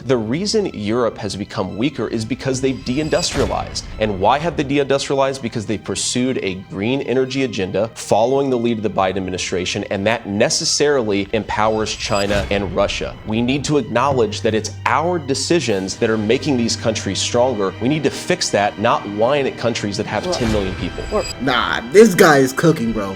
look, the reason Europe has become weaker is because they've deindustrialized. And why have they deindustrialized? Because they pursued a green energy agenda following the lead of the Biden administration, and that necessarily empowers China and Russia. We need to acknowledge that it's our decisions that are making these countries stronger. We need to fix that, not whine at countries that have 10 million people. Nah, this guy is cooking, bro.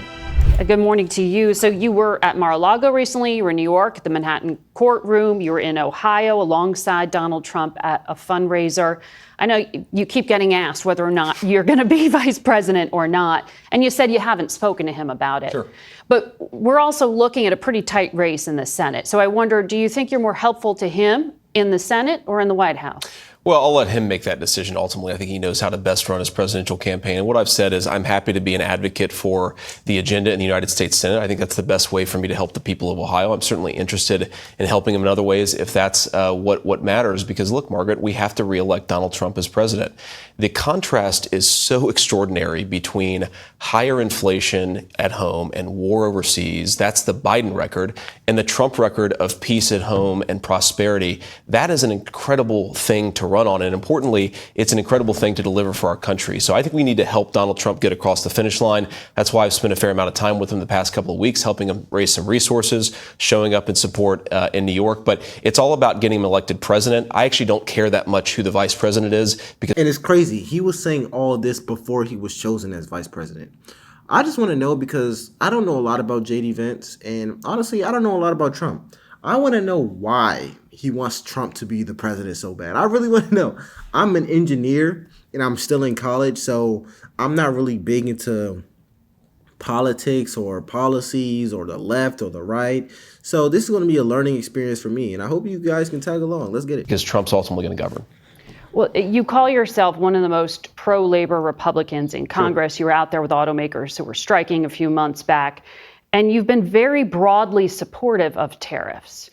Good morning to you. So you were at Mar-a-Lago recently. You were in New York at the Manhattan courtroom. You were in Ohio alongside Donald Trump at a fundraiser. I know you keep getting asked whether or not you're going to be vice president or not. And you said you haven't spoken to him about it. Sure. But we're also looking at a pretty tight race in the Senate. So I wonder, do you think you're more helpful to him in the Senate or in the White House? Well, I'll let him make that decision ultimately. I think he knows how to best run his presidential campaign. And what I've said is I'm happy to be an advocate for the agenda in the United States Senate. I think that's the best way for me to help the people of Ohio. I'm certainly interested in helping him in other ways if that's what matters. Because look, Margaret, we have to reelect Donald Trump as president. The contrast is so extraordinary between higher inflation at home and war overseas. That's the Biden record. And the Trump record of peace at home and prosperity. That is an incredible thing to run on. And importantly, it's an incredible thing to deliver for our country. So I think we need to help Donald Trump get across the finish line. That's why I've spent a fair amount of time with him the past couple of weeks, helping him raise some resources, showing up in support in New York. But it's all about getting him elected president. I actually don't care that much who the vice president is. And it's crazy. He was saying all this before he was chosen as vice president. I just want to know, because I don't know a lot about JD Vance, and honestly, I don't know a lot about Trump. I want to know why he wants Trump to be the president so bad. I really want to know. I'm an engineer and I'm still in college, so I'm not really big into politics or policies or the left or the right. So this is going to be a learning experience for me, and I hope you guys can tag along. Let's get it. Because Trump's ultimately going to govern. Well, you call yourself one of the most pro-labor Republicans in Congress. Sure. You were out there with automakers who were striking a few months back, and you've been very broadly supportive of tariffs.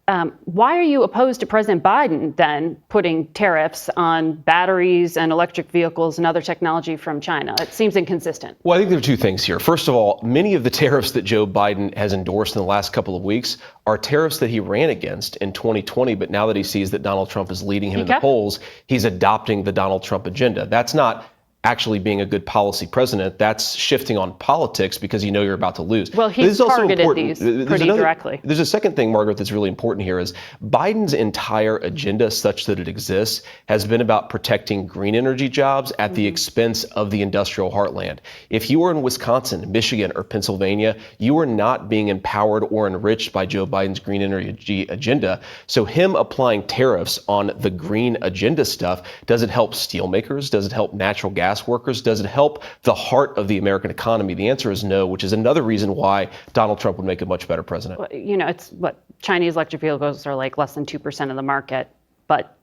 Why are you opposed to President Biden then putting tariffs on batteries and electric vehicles and other technology from China? It seems inconsistent. Well, I think there are two things here. First of all, many of the tariffs that Joe Biden has endorsed in the last couple of weeks are tariffs that he ran against in 2020. But now that he sees that Donald Trump is leading him in the polls, he's adopting the Donald Trump agenda. That's not actually being a good policy president. That's shifting on politics because you know you're about to lose. Well, he's targeted these pretty directly. There's a second thing, Margaret, that's really important here is Biden's entire agenda, such that it exists, has been about protecting green energy jobs at the expense of the industrial heartland. If you are in Wisconsin, Michigan, or Pennsylvania, you are not being empowered or enriched by Joe Biden's green energy agenda. So him applying tariffs on the green agenda stuff, does it help steelmakers? Does it help natural gas workers? Does it help the heart of the American economy? The answer is no, which is another reason why Donald Trump would make a much better president. Well, you know, it's what Chinese electric vehicles are like less than 2% of the market. But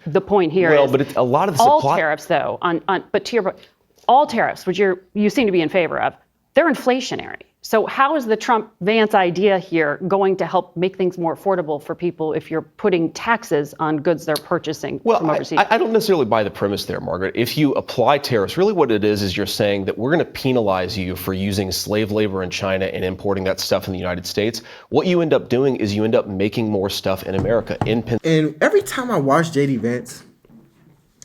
the point here is, but it's a lot of the all supply tariffs, though, but to your point, all tariffs, which you seem to be in favor of, they're inflationary. So how is the Trump-Vance idea here going to help make things more affordable for people if you're putting taxes on goods they're purchasing from overseas? I don't necessarily buy the premise there, Margaret. If you apply tariffs, really what it is you're saying that we're going to penalize you for using slave labor in China and importing that stuff in the United States. What you end up doing is you end up making more stuff in America. And every time I watch JD Vance,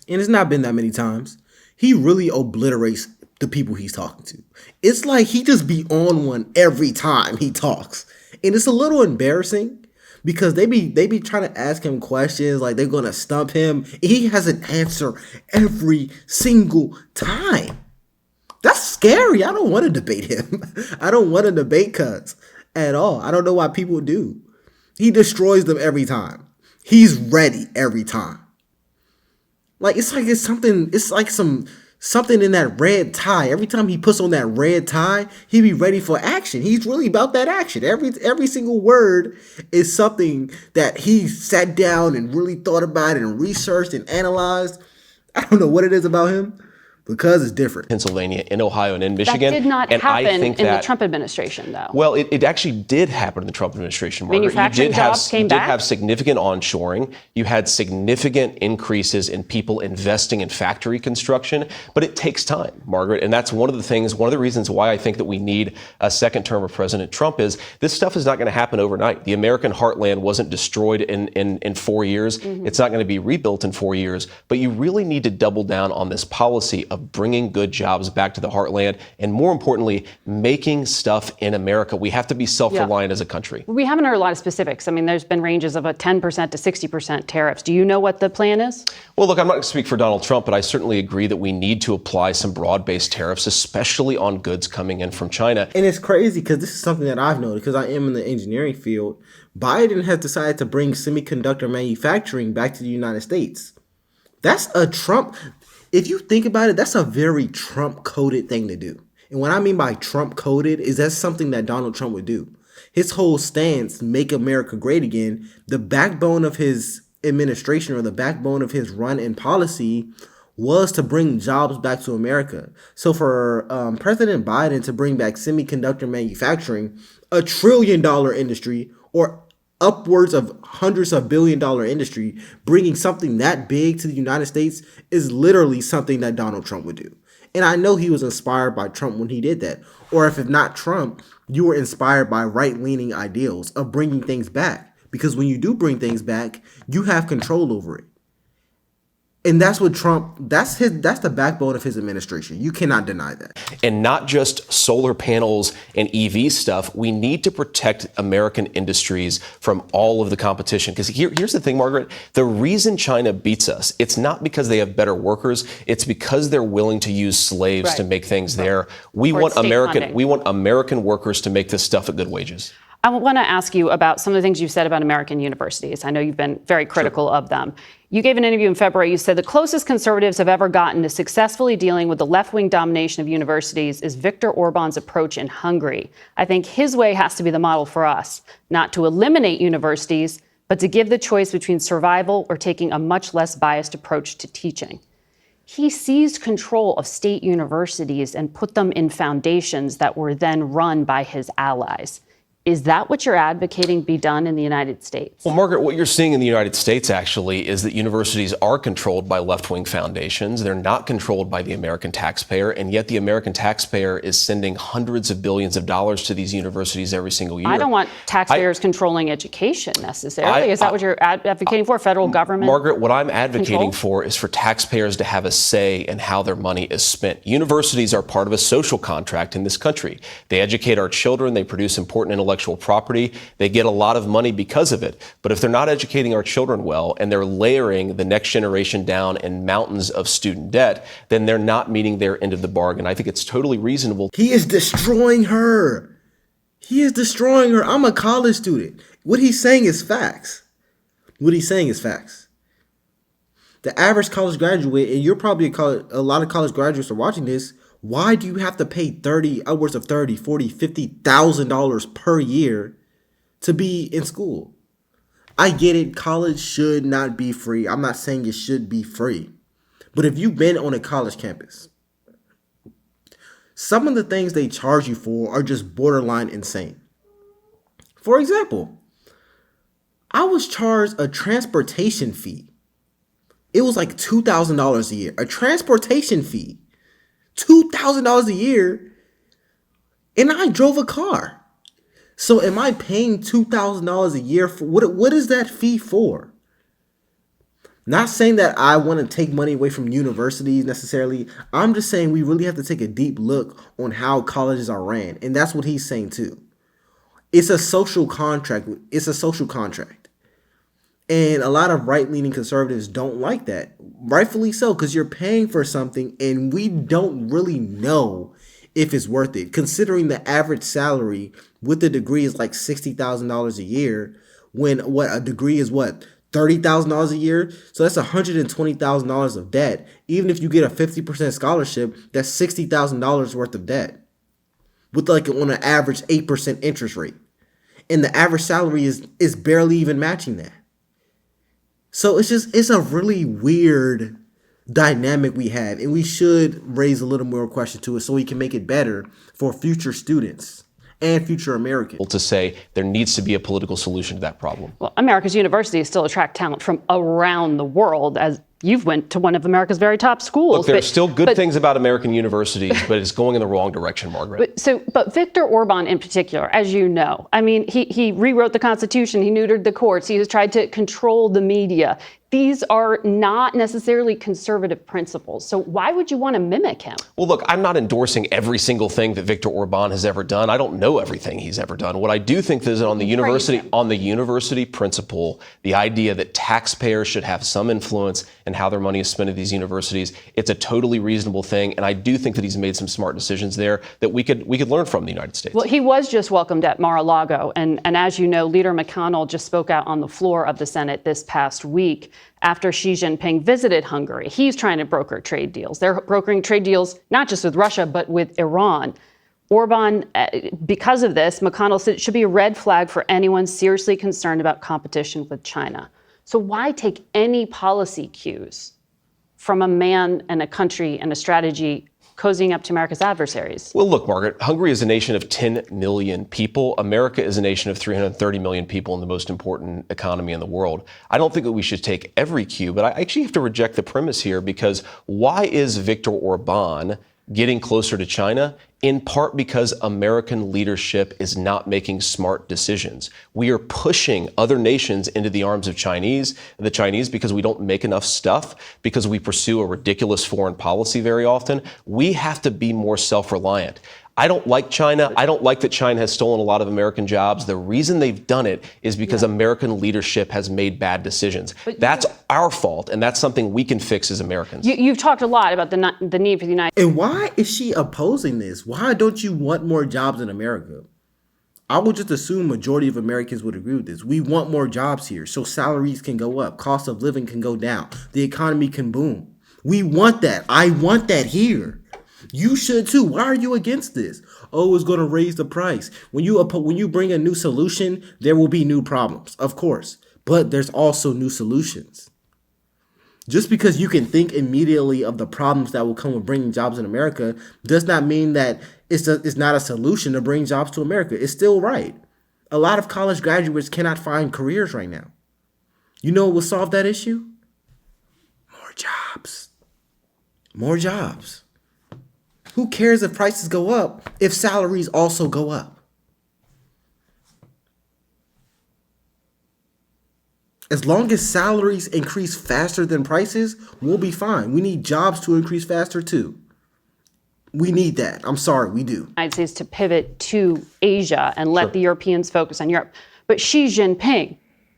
and it's not been that many times, he really obliterates the people he's talking to. It's like he just be on one every time he talks. And it's a little embarrassing because they be trying to ask him questions like they're going to stump him. And he has an answer every single time. That's scary. I don't want to debate him. I don't want to debate Cuz at all. I don't know why people do. He destroys them every time. He's ready every time. Like it's like something in that red tie. Every time he puts on that red tie, he be ready for action. He's really about that action. Every single word is something that he sat down and really thought about and researched and analyzed. I don't know what it is about him, because it's different. Pennsylvania, in Ohio, and in That Michigan. did not and I happen think in that, the Trump administration, though. Well, it actually did happen in the Trump administration, Margaret. Manufacturing jobs came back? You did have significant onshoring. You had significant increases in people investing in factory construction. But it takes time, Margaret. And that's one of the reasons why I think that we need a second term of President Trump is this stuff is not going to happen overnight. The American heartland wasn't destroyed in 4 years. Mm-hmm. It's not going to be rebuilt in 4 years. But you really need to double down on this policy of bringing good jobs back to the heartland, and more importantly, making stuff in America. We have to be self-reliant as a country. We haven't heard a lot of specifics. I mean, there's been ranges of a 10% to 60% tariffs. Do you know what the plan is? Well, look, I'm not going to speak for Donald Trump, but I certainly agree that we need to apply some broad-based tariffs, especially on goods coming in from China. And it's crazy because this is something that I've noticed because I am in the engineering field. Biden has decided to bring semiconductor manufacturing back to the United States. That's a Trump. If you think about it, that's a very Trump-coded thing to do. And what I mean by Trump-coded is that's something that Donald Trump would do. His whole stance, make America great again, the backbone of his administration or the backbone of his run and policy was to bring jobs back to America. So for President Biden to bring back semiconductor manufacturing, $1 trillion industry, or upwards of hundreds of $1 billion industry, bringing something that big to the United States is literally something that Donald Trump would do. And I know he was inspired by Trump when he did that. Or if not Trump, you were inspired by right-leaning ideals of bringing things back. Because when you do bring things back, you have control over it. And that's what Trump, that's the backbone of his administration. You cannot deny that. And not just solar panels and EV stuff. We need to protect American industries from all of the competition. Because here's the thing, Margaret. The reason China beats us, it's not because they have better workers. It's because they're willing to use slaves to make things there. We want American workers to make this stuff at good wages. I want to ask you about some of the things you've said about American universities. I know you've been very critical of them. You gave an interview in February. You said the closest conservatives have ever gotten to successfully dealing with the left-wing domination of universities is Viktor Orban's approach in Hungary. I think his way has to be the model for us, not to eliminate universities, but to give the choice between survival or taking a much less biased approach to teaching. He seized control of state universities and put them in foundations that were then run by his allies. Is that what you're advocating be done in the United States? Well, Margaret, what you're seeing in the United States actually is that universities are controlled by left-wing foundations. They're not controlled by the American taxpayer, and yet the American taxpayer is sending hundreds of billions of dollars to these universities every single year. I don't want taxpayers controlling education necessarily. Is that what you're advocating for, federal government? Margaret, what I'm advocating for is for taxpayers to have a say in how their money is spent. Universities are part of a social contract in this country. They educate our children. They produce important intellectual property. They get a lot of money because of it. But if they're not educating our children well and they're layering the next generation down in mountains of student debt, then they're not meeting their end of the bargain. I think it's totally reasonable. He is destroying her. He is destroying her. I'm a college student. What he's saying is facts. What he's saying is facts. The average college graduate, and you're probably a lot of college graduates are watching this, why do you have to pay upwards of $30,000, $40,000, $50,000 per year to be in school? I get it. College should not be free. I'm not saying it should be free. But if you've been on a college campus, some of the things they charge you for are just borderline insane. For example, I was charged a transportation fee. It was like $2,000 a year. A transportation fee. $2,000 a year, and I drove a car. So am I paying $2,000 a year for what is that fee for? Not saying that I want to take money away from universities necessarily. I'm just saying we really have to take a deep look on how colleges are ran, and that's what he's saying too. It's a social contract. It's a social contract. And a lot of right-leaning conservatives don't like that. Rightfully so, because you're paying for something and we don't really know if it's worth it. Considering the average salary with a degree is like $60,000 a year, when a degree is $30,000 a year? So that's $120,000 of debt. Even if you get a 50% scholarship, that's $60,000 worth of debt. With on an average 8% interest rate. And the average salary is barely even matching that. So it's a really weird dynamic we have, and we should raise a little more question to it so we can make it better for future students and future Americans. To say there needs to be a political solution to that problem. Well, America's universities still attract talent from around the world, as you've went to one of America's very top schools. Look, there are still good things about American universities, but it's going in the wrong direction, Margaret. But Viktor Orban in particular, as you know, I mean, he rewrote the Constitution, he neutered the courts, he has tried to control the media. These are not necessarily conservative principles. So why would you want to mimic him? Well, look, I'm not endorsing every single thing that Viktor Orban has ever done. I don't know everything he's ever done. What I do think is that on the university principle, the idea that taxpayers should have some influence in how their money is spent at these universities, it's a totally reasonable thing. And I do think that he's made some smart decisions there that we could learn from the United States. Well, he was just welcomed at Mar-a-Lago. And as you know, Leader McConnell just spoke out on the floor of the Senate this past week after Xi Jinping visited Hungary. He's trying to broker trade deals. They're brokering trade deals not just with Russia, but with Iran. Orban, because of this, McConnell said it should be a red flag for anyone seriously concerned about competition with China. So why take any policy cues from a man and a country and a strategy cozying up to America's adversaries? Well, look, Margaret, Hungary is a nation of 10 million people. America is a nation of 330 million people in the most important economy in the world. I don't think that we should take every cue, but I actually have to reject the premise here, because why is Viktor Orban getting closer to China? In part because American leadership is not making smart decisions. We are pushing other nations into the arms of the Chinese because we don't make enough stuff, because we pursue a ridiculous foreign policy very often. We have to be more self-reliant. I don't like China. I don't like that China has stolen a lot of American jobs. The reason they've done it is because American leadership has made bad decisions. That's our fault, and that's something we can fix as Americans. You've talked a lot about the need for the United And why is she opposing this? Why don't you want more jobs in America? I would just assume majority of Americans would agree with this. We want more jobs here so salaries can go up, cost of living can go down, the economy can boom. We want that. I want that here. You should too. Why are you against this? Oh, it's going to raise the price. When you bring a new solution, there will be new problems, of course. But there's also new solutions. Just because you can think immediately of the problems that will come with bringing jobs in America does not mean that it's not a solution to bring jobs to America. It's still right. A lot of college graduates cannot find careers right now. You know what will solve that issue? More jobs. More jobs. Who cares if prices go up if salaries also go up? As long as salaries increase faster than prices, we'll be fine. We need jobs to increase faster too. We need that. I'm sorry, we do. United States to pivot to Asia and let the Europeans focus on Europe. But Xi Jinping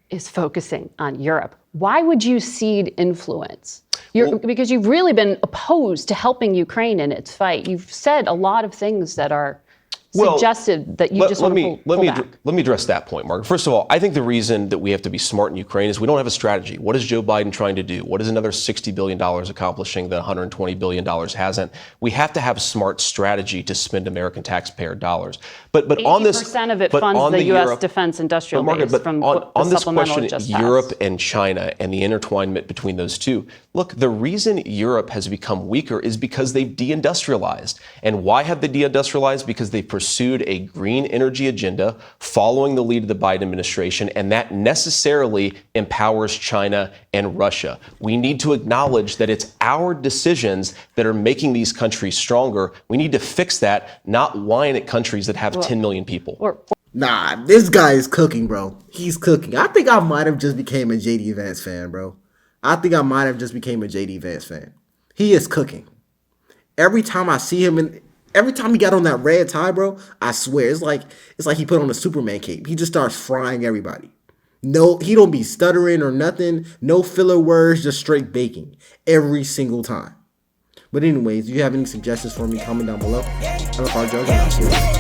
is focusing on Europe. Why would you cede influence? Because you've really been opposed to helping Ukraine in its fight. You've said a lot of things that are suggested that you just want to pull back. Let me address that point, Margaret. First of all, I think the reason that we have to be smart in Ukraine is we don't have a strategy. What is Joe Biden trying to do? What is another $60 billion accomplishing that $120 billion hasn't? We have to have a smart strategy to spend American taxpayer dollars. But on this, 80% of it funds the U.S. defense industrial base from on the this question, just Europe passed. and China and the intertwinement between those two. Look, the reason Europe has become weaker is because they've deindustrialized. And why have they deindustrialized? Because they pursued a green energy agenda following the lead of the Biden administration, and that necessarily empowers China and Russia. We need to acknowledge that it's our decisions that are making these countries stronger. We need to fix that, not whine at countries that have 10 million people. Nah, this guy is cooking, bro. He's cooking. I think I might have just became a JD Vance fan, bro. He is cooking. Every time I see him every time he got on that red tie, bro, I swear it's like he put on a Superman cape. He just starts frying everybody. No, he don't be stuttering or nothing. No filler words, just straight baking every single time. But anyways, do you have any suggestions for me? Comment down below. I'm Jojo.